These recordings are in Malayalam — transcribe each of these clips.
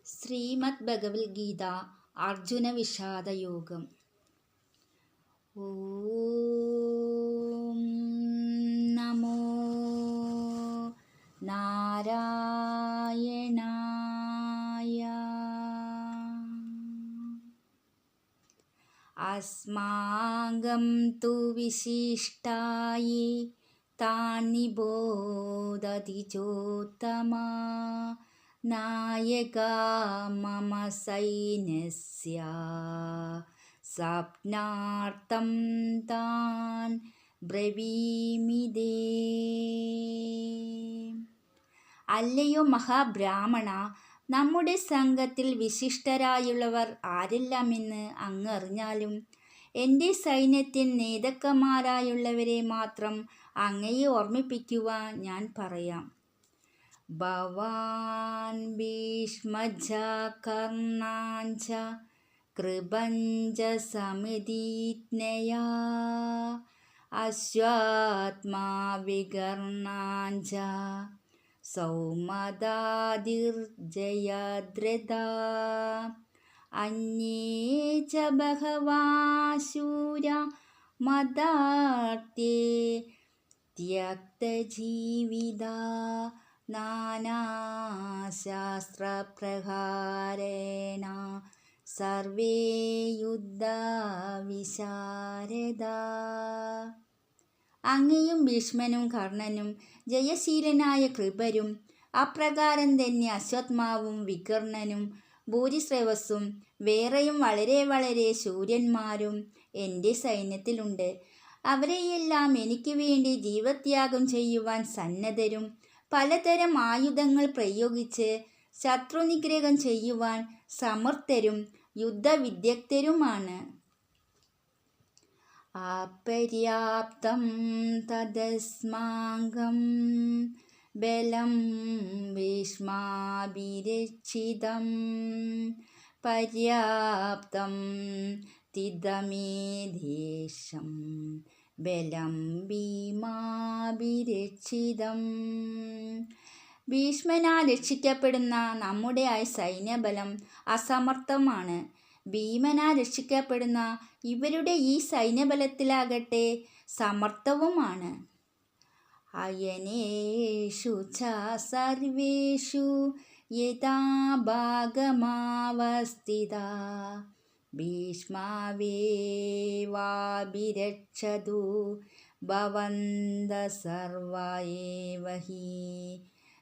ശ്രീമദ് ഭഗവത്ഗീത അർജുന വിഷാദയോഗം. ഓം നമോ നാരായണായ. അസ്മാകം തു വിശിഷ്ടായി താനി ബോധതി ചോത്തമാ നായക മമ സൈന്യസ്യ സ്വപ്നാർത്ഥം താൻ ബ്രവീമിതേ. അല്ലയോ മഹാബ്രാഹ്മണ, നമ്മുടെ സംഘത്തിൽ വിശിഷ്ടരായുള്ളവർ ആരെല്ലാമെന്ന് അങ്ങ് അറിഞ്ഞാലും എൻ്റെ സൈന്യത്തിൽ നേതാക്കന്മാരായുള്ളവരെ മാത്രം അങ്ങയെ ഓർമ്മിപ്പിക്കുവാൻ ഞാൻ പറയാം. ഭവാൻ ഭീഷ്മജ കർണാഞ്ച കൃപഞ്ച സമിതിജ്ഞയാ അശ്വാത്മാ വികർണാഞ്ച സൗമദാതിർജയദ്രഥാ അന്യേ ച ബഹവാ ശൂര മദാർത്യേ ത്യക്തജീവിതാ നാനാശാസ്ത്രപ്രകാരേണ സർവേ യുദ്ധവിശാരദാ. അങ്ങയും ഭീഷ്മനും കർണനും ജയശീലനായ കൃപരും അപ്രകാരം തന്നെ അശ്വത്ഥാമാവും വികർണനും ഭൂരിശ്രവസ്സും വേറെയും വളരെ വളരെ ശൂരന്മാരും എൻ്റെ സൈന്യത്തിലുണ്ട്. അവരെയെല്ലാം എനിക്ക് വേണ്ടി ജീവത്യാഗം ചെയ്യുവാൻ സന്നദ്ധരും പലതരം ആയുധങ്ങൾ പ്രയോഗിച്ച് ശത്രുനിഗ്രഹം ചെയ്യുവാൻ സമർത്ഥരും യുദ്ധവിദഗ്ധരുമാണ്. അപര്യാപ്തം തദസ്മാകം ബലം ഭീഷ്മാഭിരക്ഷിതം പര്യാപ്തം തിദമേദേശം ബലം ഭീമാഭിരക്ഷിതം. ഭീഷ്മനാൽ രക്ഷിക്കപ്പെടുന്ന നമ്മുടെ സൈന്യബലം അസമർത്ഥമാണ്. ഭീമനാൽ രക്ഷിക്കപ്പെടുന്ന ഇവരുടെ ഈ സൈന്യബലത്തിലാകട്ടെ സമർത്ഥവുമാണ്. അയനേഷു ച സർവേഷു യഥാഭാഗമാവസ്ഥിതാ ഭീഷ്മാവേവാഭിരക്ഷതു ഭവന്തഃ സർവ്വ ഏവ ഹി.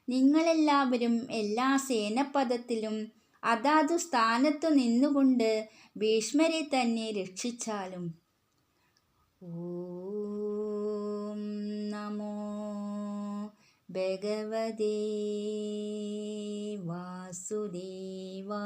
നിങ്ങളെല്ലാവരും എല്ലാ സേനപഥത്തിലും അതാതു സ്ഥാനത്തു നിന്നുകൊണ്ട് ഭീഷ്മരെ തന്നെ രക്ഷിച്ചാലും. ഓം നമോ ഭഗവതേ വാസുദേവായ.